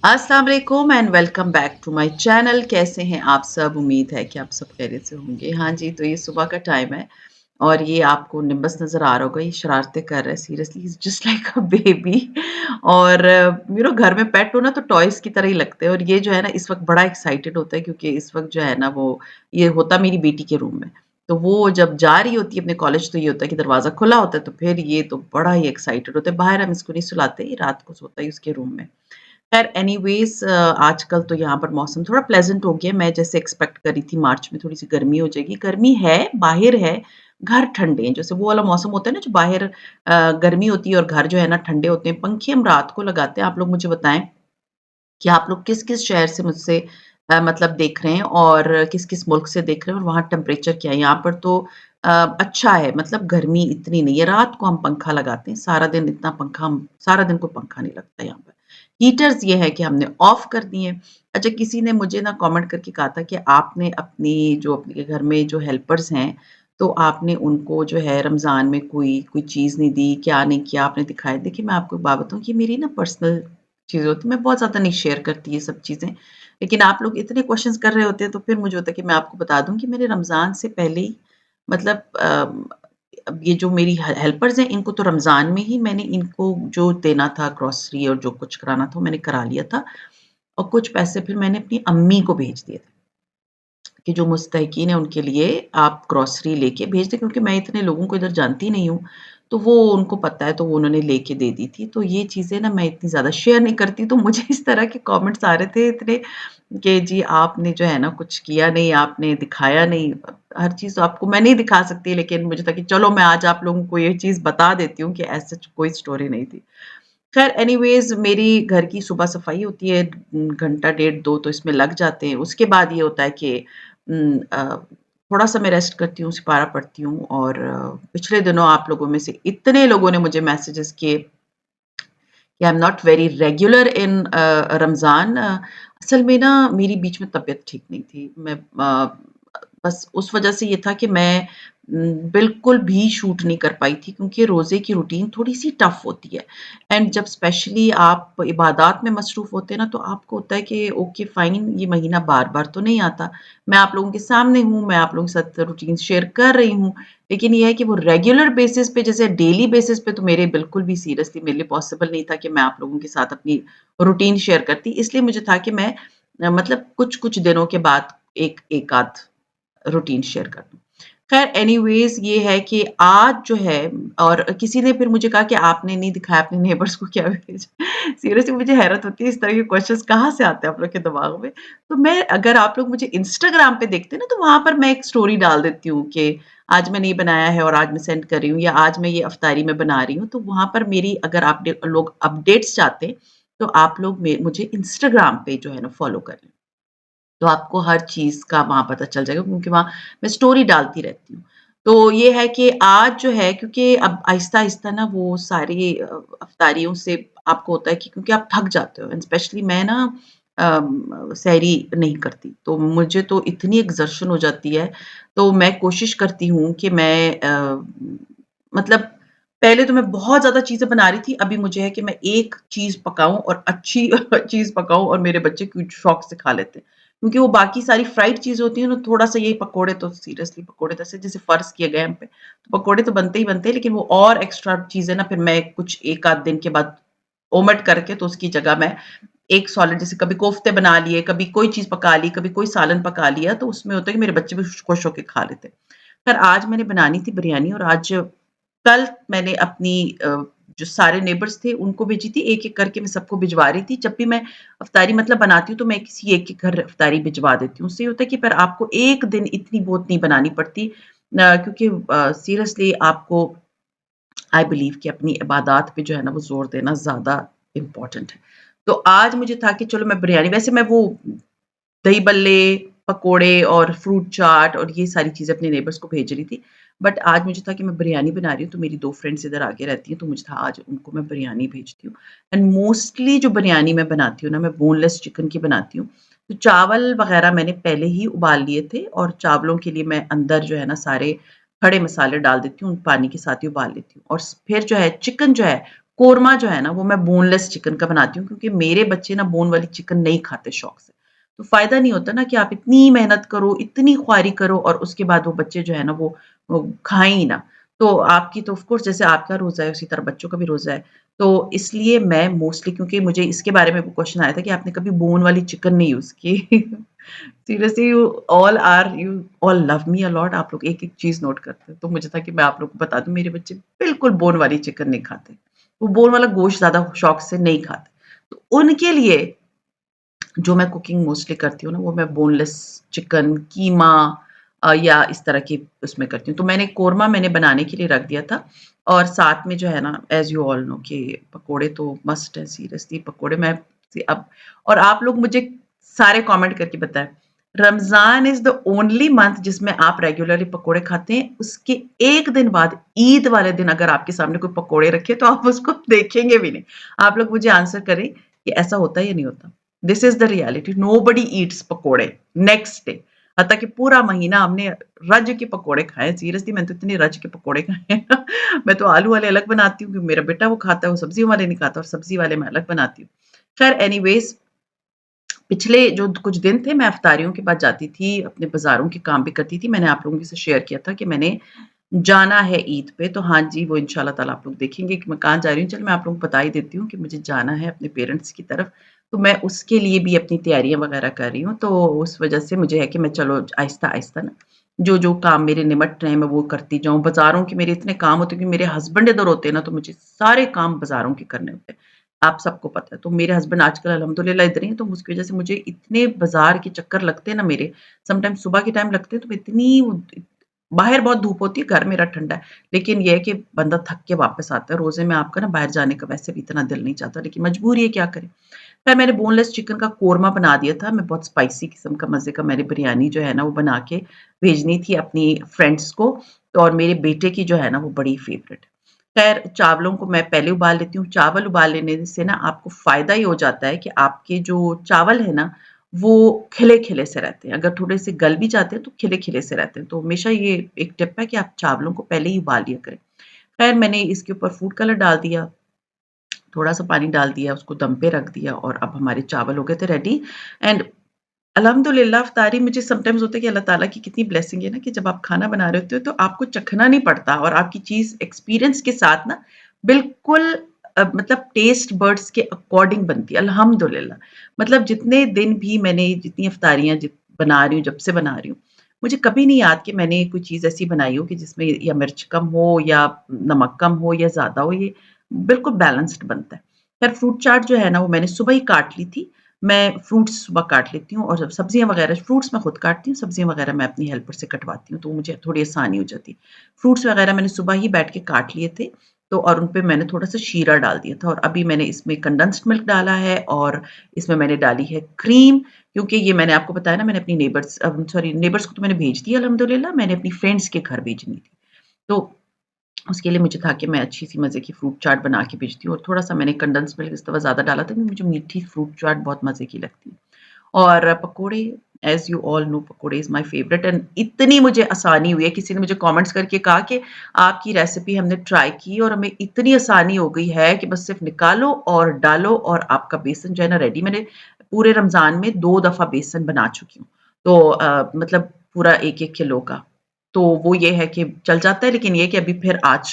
अस्सलाम वालेकुम and welcome back to my channel. कैसे हैं आप सब? उम्मीद है कि आप सब खैरियत से होंगे। हाँ जी, तो ये सुबह का टाइम है और ये आपको निम्बस नज़र आ रहा होगा, ये शरारतें कर रहा है। Seriously he is just like a baby और घर में पेट हो ना तो टॉयज़ की तरह ही लगते हैं और ये जो है ना इस वक़्त बड़ा एक्साइटेड होता है क्योंकि इस वक़्त जो है ना वो ये होता मेरी बेटी के रूम में। तो वो जब जा रही होती है अपने कॉलेज तो ये होता है कि दरवाज़ा खुला होता है तो फिर ये तो बड़ा ही एक्साइटेड होता है। बाहर हम इसको नहीं सुलाते, ये रात को सोता है उसके रूम में। ख़ैर एनीवेज़ आजकल तो यहाँ पर मौसम थोड़ा प्लेज़ेंट हो गया है। मैं जैसे एक्सपेक्ट कर रही थी मार्च में थोड़ी-सी गर्मी हो जाएगी। गर्मी है, बाहिर है, घर ठंडे हैं। जैसे वो वाला मौसम होता है ना जो बाहर गर्मी होती है और घर जो है ना ठंडे होते हैं। पंखे हम रात को लगाते हैं। आप लोग मुझे बताएँ कि आप लोग किस-किस शहर से मुझसे मतलब देख रहे हैं और किस-किस मुल्क से देख रहे हैं और वहाँ टेम्परेचर क्या है? यहाँ पर तो अ, अच्छा है मतलब गर्मी इतनी नहीं है। रात को हम पंखा लगाते हैं, सारा दिन इतना पंखा हम सारा दिन कोई पंखा नहीं लगता यहाँ पर। हीटर्स ये है कि हमने ऑफ कर दिए हैं। अच्छा किसी ने मुझे ना कमेंट करके कहा था कि आपने अपनी जो अपने घर में जो हेल्पर्स हैं, तो आपने उनको जो है रमज़ान में कोई कोई चीज़ नहीं दी, क्या नहीं किया, आपने दिखाया। देखिए मैं आपको एक बात बताऊँ, ये मेरी ना पर्सनल चीज़ें होती हैं, मैं बहुत ज़्यादा नहीं शेयर करती ये सब चीज़ें। लेकिन आप लोग इतने क्वेश्चन्स कर रहे होते हैं, तो फिर मुझे होता है कि मैं आपको बता दूँ कि मैंने रमज़ान से पहले ही मतलब अब ये जो मेरी हेल्पर्स हैं, इनको तो रमज़ान में ही मैंने इनको जो देना था ग्रोसरी और जो कुछ कराना था, वो मैंने करा लिया था और कुछ पैसे फिर मैंने अपनी अम्मी को भेज दिए थे। कि जो मुस्तहिकीन हैं उनके लिए आप ग्रोसरी लेके भेज दें क्योंकि मैं इतने लोगों को इधर जानती नहीं हूँ। तो वो उनको पता है तो वो उन्होंने लेके दे दी थी। तो ये चीज़ें ना मैं इतनी ज़्यादा शेयर नहीं करती तो मुझे इस तरह के कमेंट्स आ रहे थे इतने कि जी आपने जो है ना कुछ किया नहीं, आपने दिखाया नहीं। हर चीज़ तो आपको मैं नहीं दिखा सकती लेकिन मुझे था कि चलो मैं आज आप लोगों को ये चीज़ बता देती हूँ कि एज़ सच कोई स्टोरी नहीं थी। ख़ैर एनीवेज़ मेरी घर की सुबह सफाई होती है घंटा डेढ़ 2 तो इसमें लग जाते हैं। उसके बाद ये होता है कि थोड़ा-सा मैं रेस्ट करती हूँ, सिपारा पढ़ती हूँ और पिछले दिनों आप लोगों में से इतने लोगों ने मुझे मैसेजेस किए कि I am not very regular in Ramzan. असल में ना मेरी बीच में तबीयत ठीक नहीं थी। मैं बस उस वज़ह से ये था कि मैं बिल्कुल भी शूट नहीं कर पाई थी क्योंकि रोज़े की रूटीन थोड़ी-सी टफ़ होती है एंड जब स्पेशली आप इबादत में मसरूफ़ होते हैं ना, तो आपको होता है कि ओके फ़ाइन ये महीना बार-बार तो नहीं आता। मैं आप लोगों के सामने हूँ, मैं आप लोगों के साथ रूटीन शेयर कर रही हूँ, लेकिन ये है कि वो रेगुलर बेसिस पे जैसे डेली बेसिस पे तो मेरे बिल्कुल भी सीरियसली मेरे लिए पॉसिबल नहीं था कि मैं आप लोगों के साथ अपनी रूटीन शेयर करती। इसलिए मुझे था कि मैं मतलब कुछ-कुछ दिनों के बाद एक एक आध रूटीन शेयर कर दूँ। ख़ैर एनीवेज़ ये है कि आज जो है और किसी ने फिर मुझे कहा कि आपने नहीं दिखाया अपने नेबर्स को क्या भेजा? सीरियसली मुझे हैरत होती है इस तरह के क्वेश्चन्स कहाँ से आते हैं आप लोग के दिमाग में? तो मैं अगर आप लोग मुझे इंस्टाग्राम पे देखते हैं ना तो वहाँ पर मैं एक स्टोरी डाल देती हूँ कि आज मैंने ये बनाया है और आज मैं सेंड कर रही हूँ या आज मैं ये इफ्तारी में बना रही हूँ। तो वहाँ पर मेरी अगर आप लोग अपडेट्स चाहते हैं, तो आप लोग मुझे इंस्टाग्राम पे जो है ना फ़ॉलो कर लें। तो आपको हर चीज़ का वहाँ पता चल जाएगा क्योंकि वहाँ मैं स्टोरी डालती रहती हूँ। तो ये है कि आज जो है क्योंकि अब आहिस्ता-आहिस्ता ना वो सारी अफ्तारियों से आपको होता है कि क्योंकि आप थक जाते हो एंड स्पेशली मैं ना सहरी नहीं करती, तो मुझे तो इतनी एक्सर्शन हो जाती है, तो मैं कोशिश करती हूँ कि मैं मतलब पहले तो मैं बहुत ज़्यादा चीज़ें बना रही थी, अभी मुझे है कि मैं एक चीज़ पकाऊँ और अच्छी चीज़ पकाऊँ और मेरे बच्चे क्योंकि शौक से खा लेते हैं। क्योंकि वो बाकी सारी फ्राइड चीज़ें होती हैं ना, थोड़ा-सा ये पकोड़े तो सीरियसली पकोड़े तो ऐसे जैसे फ़र्ज़ किए गए हम पे, तो पकोड़े तो बनते ही बनते हैं, लेकिन वो और एक्स्ट्रा चीज़ें ना फिर मैं कुछ 1 आध दिन के बाद ओमिट करके तो उसकी जगह मैं एक सॉलिड जैसे कभी कोफ्ते बना लिए, कभी कोई चीज़ पका ली, कभी कोई सालन पका लिया, तो उसमें होता है कि मेरे बच्चे भी खुश होके खा लेते हैं। पर आज मैंने बनानी थी बिरयानी और आज कल मैंने अपनी जो सारे नेबर्स थे उनको भेजी थी, एक-एक करके मैं सबको भिजवा रही थी। जब भी मैं इफ्तारी मतलब बनाती हूँ तो मैं किसी एक के घर इफ्तारी भिजवा देती हूँ। उससे ये होता है कि फिर आपको एक दिन इतनी बहुत नहीं बनानी पड़ती क्योंकि सीरियसली आपको आई बिलीव कि अपनी इबादत पे जो है ना वो ज़ोर देना ज़्यादा इम्पोर्टेंट है। तो आज मुझे था कि चलो मैं बिरयानी वैसे मैं वो दही बल्ले, पकोड़े और फ्रूट चाट और ये सारी चीज़ें अपने नेबर्स को भेज रही थी। बट आज मुझे था कि मैं बिरयानी बना रही हूँ, तो मेरी 2 फ्रेंड्स इधर आगे रहती हैं, तो मुझे था आज उनको मैं बिरयानी भेजती हूँ। एंड मोस्टली जो बिरयानी मैं बनाती हूँ ना, मैं बोनलेस चिकन की बनाती हूँ। तो चावल वग़ैरह मैंने पहले ही उबाल लिए थे और चावलों के लिए मैं अंदर जो है ना सारे खड़े मसाले डाल देती हूँ, पानी के साथ ही उबाल लेती हूँ। और फिर जो है चिकन जो है कोरमा जो है ना वो मैं बोनलेस चिकन का बनाती हूँ क्योंकि मेरे बच्चे ना बोन वाली चिकन नहीं खाते शौक से। तो फ़ायदा नहीं होता ना कि आप इतनी मेहनत करो, इतनी ख्वारी करो और उसके बाद वो बच्चे जो है ना वो खाएँ ही ना। तो आपकी तो ऑफ़ कोर्स जैसे आपका रोज़ा है उसी तरह बच्चों का भी रोज़ा है। तो इसलिए मैं मोस्टली क्योंकि मुझे इसके बारे में क्वेश्चन आया था कि आपने कभी बोन वाली चिकन नहीं यूज़ की। Seriously you all love me a lot आप लोग एक-एक चीज़ नोट करते हो। तो मुझे था कि मैं आप लोग को बता दूँ मेरे बच्चे बिल्कुल बोन वाली चिकन नहीं खाते। वो बोन वाला गोश्त ज़्यादा शौक से नहीं खाते। तो उनके लिए जो मैं कुकिंग मोस्टली करती हूँ ना, वो मैं बोनलेस चिकन, कीमा या इस तरह की उसमें करती हूँ। तो मैंने बनाने के लिए रख दिया था और साथ में जो है ना एज़ यू ऑल नो कि पकोड़े तो मस्ट है सीरियसली पकोड़े मैं अब और आप लोग मुझे सारे कमेंट करके बताएँ, Ramzan is the only month जिसमें आप रेगुलरली पकोड़े खाते हैं। उसके 1 दिन बाद ईद वाले दिन अगर आपके सामने कोई पकोड़े रखे तो आप उसको देखेंगे भी नहीं। आप लोग मुझे आंसर करें कि ऐसा होता है या नहीं होता? This is the reality nobody Yeats पकोड़े नेक्स्ट डे हत्ता कि पूरा महीना हमने रज के पकोड़े खाए सीरियसली मैंने तो इतने रज के पकोड़े खाए हैं मैं तो आलू वाले अलग बनाती हूँ क्योंकि मेरा बेटा वो खाता है वो सब्जियों वाले नहीं खाता और सब्जी वाले मैं अलग बनाती हूँ खैर एनीवेज पिछले जो कुछ दिन थे मैं अफ्तारियों के बाद जाती थी अपने बाजारों के काम भी करती थी मैंने आप लोगों से शेयर किया था कि मैंने जाना है ईद पे तो हाँ जी वो इंशाल्लाह ताला आप लोग देखेंगे कि मैं कहाँ जा रही हूँ चल मैं आप लोगों को बता ही देती हूँ कि मुझे जाना है अपने पेरेंट्स की तरफ तो मैं उसके लिए भी अपनी तैयारियां वगैरह कर रही हूँ तो उस वजह से मुझे है कि मैं चलो आहिस्ता आहिस्ता ना जो जो काम मेरे निमट रहे हैं मैं वो करती जाऊँ बाजारों के मेरे इतने काम होते हैं कि मेरे हस्बैंड इधर होते हैं ना तो मुझे सारे काम बाजारों के करने होते हैं आप सबको पता है तो मेरे हस्बैंड आजकल अल्हम्दुलिल्लाह इधर ही हैं तो उसकी वजह से मुझे इतने बाजार के चक्कर लगते हैं ना मेरे समटाइम सुबह के टाइम लगते हैं तो मैं इतनी बाहर बहुत धूप होती है, घर मेरा ठंडा है। लेकिन ये है कि बंदा थक के वापस आता है। रोज़े में आपका ना बाहर जाने का वैसे भी इतना दिल नहीं चाहता, लेकिन मजबूरी है, क्या करें? खैर मैंने बोनलेस चिकन का कोरमा बना दिया था। मैं बहुत स्पाइसी किस्म का मज़े का मैंने बिरयानी जो है ना, वो बना के भेजनी थी अपनी फ्रेंड्स को तो और मेरे बेटे की जो है ना, वो बड़ी फ़ेवरेट है। खैर चावलों को मैं पहले उबाल लेती हूँ। चावल उबाल लेने से ना आपको फ़ायदा ये हो जाता है कि आपके जो चावल है ना, वो खिले-खिले से रहते हैं। अगर थोड़े से गल भी जाते हैं तो खिले-खिले से रहते हैं। तो हमेशा ये एक टिप है कि आप चावलों को पहले ही उबाल लिया करें। खैर मैंने इसके ऊपर फूड कलर डाल दिया, थोड़ा-सा पानी डाल दिया, उसको दम पे रख दिया और अब हमारे चावल हो गए थे रेडी एंड अल्हम्दुलिल्लाह अफ्तारी मुझे समटाइम्स होता है कि अल्लाह ताला की कितनी ब्लेसिंग है ना कि जब आप खाना बना रहे होते हो तो आपको चखना नहीं पड़ता और आपकी चीज़ एक्सपीरियंस के साथ ना बिल्कुल मतलब टेस्ट बड्स के अकॉर्डिंग बनती है अल्हम्दुलिल्लाह। मतलब जितने दिन भी मैंने जितनी अफ्तारियाँ बना रही हूँ, जब से बना रही हूँ, मुझे कभी नहीं याद कि मैंने कोई चीज़ ऐसी बनाई हो कि जिसमें या मिर्च कम हो या नमक कम हो या ज़्यादा हो, ये बिल्कुल बैलेंस्ड बनता है। खैर फ्रूट चाट जो है ना वो मैंने सुबह ही काट ली थी मैं फ्रूट्स सुबह काट लेती हूँ और सब्जियाँ वगैरह फ्रूट्स मैं खुद काटती हूँ, सब्जियाँ वगैरह मैं अपनी हेल्पर से कटवाती हूँ, तो मुझे थोड़ी आसानी हो जाती है। फ्रूट्स वगैरह मैंने सुबह ही बैठ के काट लिए थे, तो और उन पे मैंने थोड़ा-सा शीरा डाल दिया था और अभी मैंने इसमें कंडेंस्ड मिल्क डाला है और इसमें मैंने डाली है क्रीम, क्योंकि ये मैंने आपको बताया ना मैंने अपनी सॉरी नेबर्स को तो मैंने भेज दिया अल्हम्दुलिल्लाह, मैंने अपनी फ्रेंड्स के घर भेजनी थी। तो उसके लिए मुझे था कि मैं अच्छी-सी मज़े की फ्रूट चाट बना के भेजती हूँ और थोड़ा-सा मैंने कंडेंस्ड मिल्क इस दफ़ा ज़्यादा डाला था क्योंकि मुझे मीठी फ्रूट चाट बहुत मज़े की लगती है। और पकोड़े एज़ यू ऑल नो पकोड़े इज़ माय फेवरेट एंड इतनी मुझे आसानी हुई है, किसी ने मुझे कमेंट्स करके कहा कि आपकी रेसिपी हमने ट्राई की और हमें इतनी आसानी हो गई है कि बस सिर्फ़ निकालो और डालो और आपका बेसन जो है ना रेडी मैंने पूरे रमज़ान में 2 दफ़ा बेसन बना चुकी हूँ। तो मतलब पूरा 1-1 किलो का। तो वो ये है कि चल जाता है लेकिन ये है कि अभी फिर आज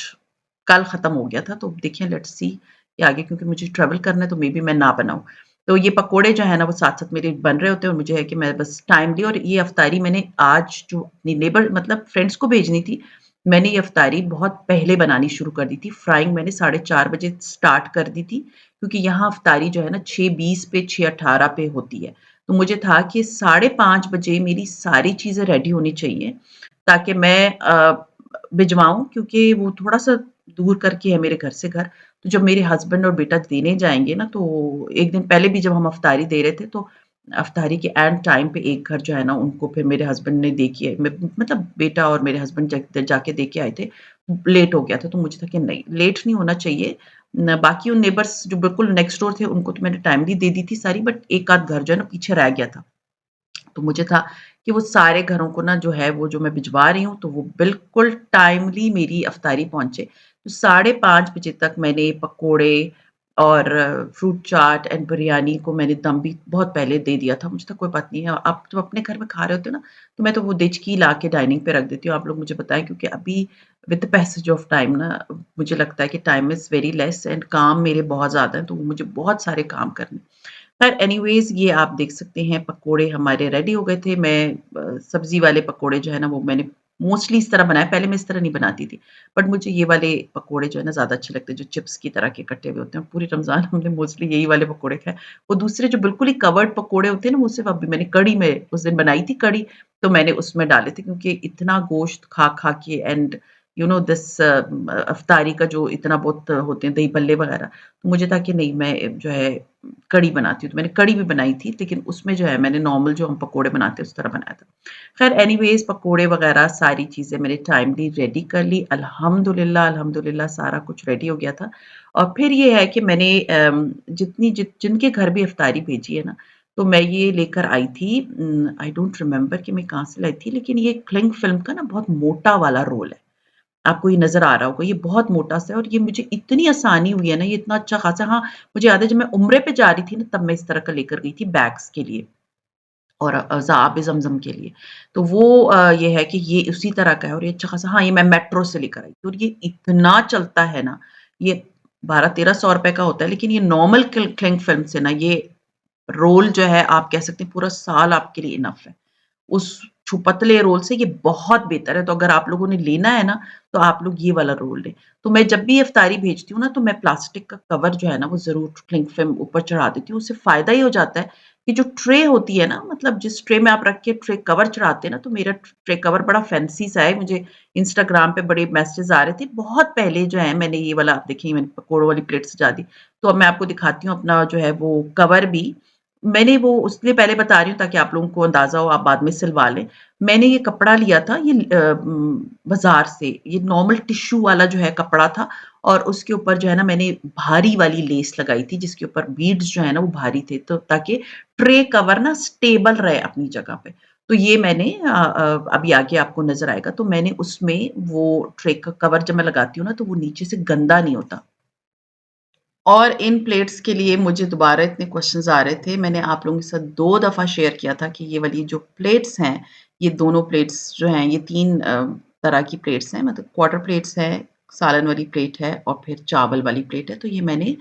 कल ख़त्म हो गया था तो देखिए लेट्स सी कि आगे क्योंकि मुझे ट्रैवल करना है तो मेबी मैं ना बनाऊँ। तो ये पकोड़े जो है ना वो साथ-साथ मेरे बन रहे होते हैं और मुझे है कि मैं बस टाइमली और ये अफ्तारी मैंने आज जो अपनी नेबर मतलब फ्रेंड्स को भेजनी थी, मैंने ये अफ्तारी बहुत पहले बनानी शुरू कर दी थी। फ्राइंग मैंने 4:30 बजे स्टार्ट कर दी थी, क्योंकि यहाँ अफ्तारी जो है ना 6:20 पे 6:18 पे होती है। तो मुझे था कि 5:30 बजे मेरी सारी चीज़ें रेडी होनी चाहिए, ताकि मैं भिजवाऊँ क्योंकि वो थोड़ा-सा दूर करके है मेरे घर से घर। तो जब मेरे हस्बैंड और बेटा देने जाएँगे ना, तो 1 दिन पहले भी जब हम अफ्तारी दे रहे थे, तो अफ्तारी के एंड टाइम पे एक घर जो है ना, उनको फिर मेरे हस्बैंड ने दे के मतलब बेटा और मेरे हस्बैंड जाके दे के आए थे। लेट हो गया था, तो मुझे था कि नहीं, लेट नहीं होना चाहिए। बाकी उन नेबर्स जो बिल्कुल नेक्स्ट डोर थे, उनको तो मैंने टाइमली दे दी थी सारी, बट एक आध घर जो है ना, पीछे रह गया था। तो मुझे था कि वो सारे घरों को ना जो है वो जो मैं भिजवा रही हूँ, तो वो बिल्कुल टाइमली मेरी अफ्तारी पहुँचे। तो 5:30 बजे तक मैंने पकोड़े और फ्रूट चाट एंड बिरयानी को मैंने दम भी बहुत पहले दे दिया था। मुझे तो कोई बात नहीं है, आप जब अपने घर में खा रहे होते हो ना, तो मैं तो वो देचकी ला के डाइनिंग पे रख देती हूँ। आप लोग मुझे बताएँ, क्योंकि अभी with the passage of time ना, मुझे लगता है कि time is very less and काम मेरे बहुत ज़्यादा हैं, तो मुझे बहुत सारे काम करने। खैर एनीवेज़, ये आप देख सकते हैं पकोड़े हमारे रेडी हो गए थे। मैं सब्ज़ी वाले पकोड़े जो है ना, वो मैंने मोस्टली इस तरह बनाए, पहले मैं इस तरह नहीं बनाती थी। बट मुझे ये वाले पकोड़े जो है ना ज़्यादा अच्छे लगते हैं, जो चिप्स की तरह के कटे हुए होते हैं। पूरी रमज़ान हमने मोस्टली यही वाले पकोड़े खाए। वो दूसरे जो बिल्कुल ही कवर्ड पकोड़े होते हैं ना, वो सिर्फ़ अभी मैंने कढ़ी में उस दिन बनाई थी कढ़ी, तो मैंने उसमें डाले थे, क्योंकि इतना गोश्त खा-खा के एंड यू नो दिस इफ्तारी का जो इतना बहुत होते हैं दही भल्ले वग़ैरह, तो मुझे था कि नहीं, मैं जो है कढ़ी बनाती हूँ। तो मैंने कढ़ी भी बनाई थी, लेकिन उसमें जो है मैंने नॉर्मल जो हम पकोड़े बनाते हैं उस तरह बनाया था। ख़ैर एनीवेज़, पकोड़े वग़ैरह सारी चीज़ें मैंने टाइमली रेडी कर ली। अल्हम्दुलिल्लाह, अल्हम्दुलिल्लाह सारा कुछ रेडी हो गया था। और फिर ये है कि मैंने जिनके घर भी इफ्तारी भेजी है ना, तो मैं ये लेकर आई थी, आई डोंट रिमेंबर कि मैं कहाँ से लाई थी, लेकिन ये क्लिंग फ़िल्म का ना बहुत मोटा वाला रोल है। आपको ये नज़र आ रहा होगा, ये बहुत मोटा-सा है और ये मुझे इतनी आसानी हुई है ना, ये इतना अच्छा खासा, हाँ, मुझे याद है जब मैं उम्रे पे जा रही थी ना, तब मैं इस तरह का लेकर गई थी बैग्स के लिए और ज़ाब ज़मज़म के लिए। तो वो ये है कि ये उसी तरह का है और ये अच्छा खासा, हाँ, ये मैं मेट्रो से लेकर आई थी और ये इतना चलता है ना, ये 1200-1300 रुपए का होता है, लेकिन ये नॉर्मल क्लिंग फ़िल्म से ना, ये रोल जो है आप कह सकते हैं पूरा साल आपके लिए इनफ है। उस पतले रोल से ये बहुत बेहतर है, तो अगर आप लोगों ने लेना है ना, तो आप लोग ये वाला रोल लें। तो मैं जब भी इफ्तारी भेजती हूँ ना, तो मैं प्लास्टिक का कवर जो है ना, वो ज़रूर क्लिंग फ़िल्म ऊपर चढ़ा देती हूँ। उससे फ़ायदा ये हो जाता है कि जो ट्रे होती है ना, मतलब जिस ट्रे में आप रख के ट्रे कवर चढ़ाते हैं ना, तो मेरा ट्रे कवर बड़ा फैंसी सा है। मुझे इंस्टाग्राम पे बड़े मैसेजेस आ रहे थे। बहुत पहले जो है मैंने ये वाला, आप देखिए, मैंने पकोड़ों वाली प्लेट सजा दी। तो अब मैं आपको दिखाती हूँ अपना जो है वो कवर भी। मैंने वो उसलिए पहले बता रही हूँ ताकि आप लोगों को अंदाज़ा हो, आप बाद में सिलवा लें। मैंने ये कपड़ा लिया था, ये बाज़ार से, ये नॉर्मल टिश्यू वाला जो है कपड़ा था और उसके ऊपर जो है ना, मैंने भारी वाली लेस लगाई थी, जिसके ऊपर बीड्स जो है ना वो भारी थे, तो ताकि ट्रे कवर ना स्टेबल रहे अपनी जगह पे। तो ये मैंने अभी आगे आपको नज़र आएगा, तो मैंने उसमें वो ट्रे का कवर जब मैं लगाती हूँ ना, तो वो नीचे से गंदा नहीं होता। और इन प्लेट्स के लिए मुझे दोबारा इतने क्वेश्चंस आ रहे थे। मैंने आप लोगों के साथ 2 दफ़ा शेयर किया था कि ये वाली जो प्लेट्स हैं, ये दोनों प्लेट्स जो हैं, ये 3 तरह की प्लेट्स हैं। मतलब क्वार्टर प्लेट्स हैं, सालन वाली प्लेट है और फिर चावल वाली प्लेट है। तो ये मैंने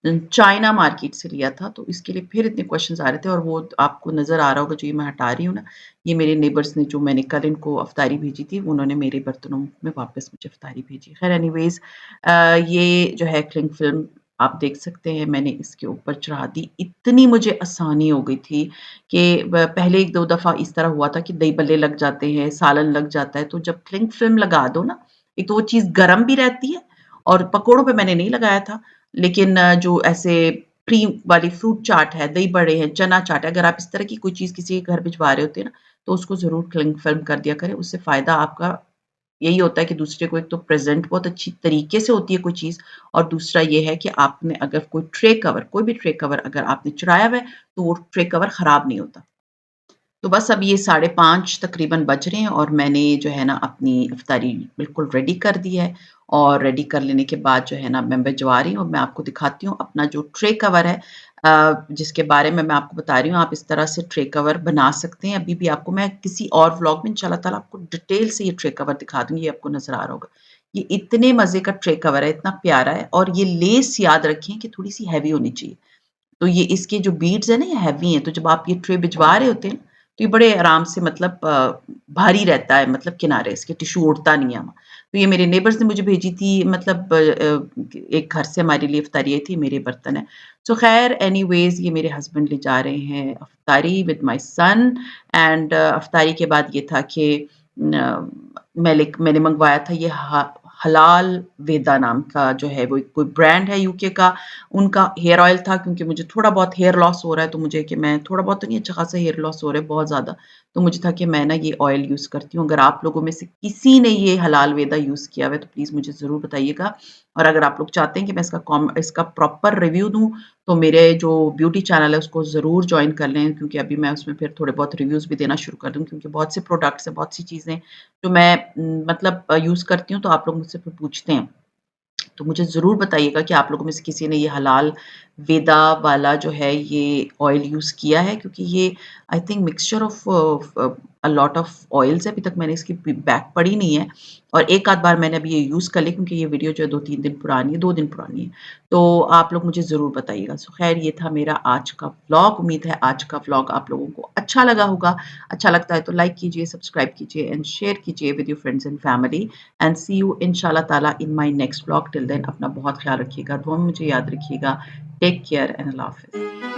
चाइना मार्केट से लिया था, तो इसके लिए फिर इतने क्वेश्चंस आ रहे थे और वो आपको नज़र आ रहा होगा जो ये मैं हटा रही हूँ ना, ये मेरे नेबर्स ने, जो मैंने कल इनको अफ़्तारी भेजी थी, उन्होंने मेरे बर्तनों में वापस मुझे अफ़्तारी भेजी। ख़ैर एनीवेज़, ये जो है क्लिंग फ़िल्म आप देख सकते हैं, मैंने इसके ऊपर चढ़ा दी। इतनी मुझे आसानी हो गई थी कि ब पहले 1-2 दफ़ा इस तरह हुआ था कि दही भल्ले लग जाते हैं, सालन लग जाता है, तो जब क्लिंग फ़िल्म लगा दो ना, एक तो वो चीज़ गरम भी रहती है और पकोड़ों पे मैंने नहीं लगाया था। लेकिन जो ऐसे क्रीम वाली फ्रूट चाट है, दही बड़े हैं, चना चाट है, अगर आप इस तरह की कोई चीज़ किसी के घर भिजवा रहे होते हैं ना, तो उसको ज़रूर क्लिंग फ़िल्म कर दिया करें। उससे फ़ायदा आपका यही होता है कि दूसरे को एक तो प्रेज़ेंट बहुत अच्छी तरीके से होती है कोई चीज़ और दूसरा ये है कि आपने अगर कोई ट्रे कवर, कोई भी ट्रे कवर अगर आपने चढ़ाया हुआ है, तो वो ट्रे कवर खराब नहीं होता। तो बस अब ये 5:30 तकरीबन बज रहे हैं और मैंने जो है ना अपनी इफ्तारी बिल्कुल रेडी कर दी है और रेडी कर लेने के बाद जो है ना मैं भिजवा रही हूँ और मैं आपको दिखाती हूँ अपना जो ट्रे कवर है, जिसके बारे में मैं आपको बता रही हूँ। आप इस तरह से ट्रे कवर बना सकते हैं। अभी भी आपको मैं किसी और व्लॉग में इंशाल्लाह ताला आपको डिटेल से ये ट्रे कवर दिखा दूँगी, ये आपको नज़र आ रहा होगा। ये इतने मज़े का ट्रे कवर है, इतना प्यारा है और ये लेस याद रखें कि थोड़ी-सी हेवी होनी चाहिए। तो ये इसके जो बीड्स हैं ना, ये हेवी हैं, तो जब आप ये ट्रे भिजवा रहे होते हैं ना, तो ये बड़े आराम से, मतलब भारी रहता है, मतलब किनारे इसके टिश्यू उड़ता नहीं है। तो ये मेरे नेबर्स ने मुझे भेजी थी, मतलब एक घर से हमारे लिए इफ्तारी आई थी, मेरे बर्तन है। सो ख़ैर एनीवेज़, ये मेरे हस्बैंड ले जा रहे हैं इफ्तारी विद माय सन एंड इफ्तारी के बाद ये था कि मैंने मँगवाया था ये हलाल वेदा नाम का जो है वो कोई ब्रांड है यूके का। उनका हेयर ऑयल था, क्योंकि मुझे थोड़ा बहुत हेयर लॉस हो रहा है, तो मुझे कि मैं थोड़ा बहुत तो नहीं, अच्छा खासा हेयर लॉस हो रहा है, बहुत ज़्यादा। तो मुझे था कि मैं ना ये ऑयल यूज़ करती हूँ। अगर आप लोगों में से किसी ने ये हलाल वेदा यूज़ किया हुआ है, तो प्लीज़ मुझे ज़रूर बताइएगा। और अगर आप लोग चाहते हैं कि मैं इसका प्रॉपर रिव्यू दूँ, तो मेरे जो ब्यूटी चैनल है उसको ज़रूर जॉइन कर लें क्योंकि अभी मैं उसमें फिर थोड़े बहुत रिव्यूज़ भी देना शुरू कर दूँ क्योंकि बहुत से प्रोडक्ट्स हैं, बहुत सी चीज़ें जो मैं मतलब यूज़ करती हूँ तो आप लोग मुझसे फिर पूछते हैं। तो मुझे ज़रूर बताइएगा कि आप लोगों में से किसी ने ये हलाल वेदा वाला जो है ये ऑयल यूज़ किया है क्योंकि ये I think mixture of a lot of oils है। अभी तक मैंने इसकी बैक पढ़ी नहीं है और एक आध बार मैंने अभी ये यूज़ कर ली क्योंकि ये वीडियो जो है 2-3 दिन पुरानी है, 2 दिन पुरानी है। तो आप लोग मुझे ज़रूर बताइएगा। सो ख़ैर ये था मेरा आज का व्लॉग। उम्मीद है आज का व्लॉग आप लोगों को अच्छा लगा होगा। अच्छा लगता है तो लाइक कीजिए, सब्सक्राइब कीजिए एंड शेयर कीजिए with your friends and family and see you इंशाल्लाह ताला in my next vlog. Till then अपना बहुत ख्याल रखिएगा, दुआ में मुझे याद रखिएगा। टेक केयर एंड अल्लाह हाफ़िज़।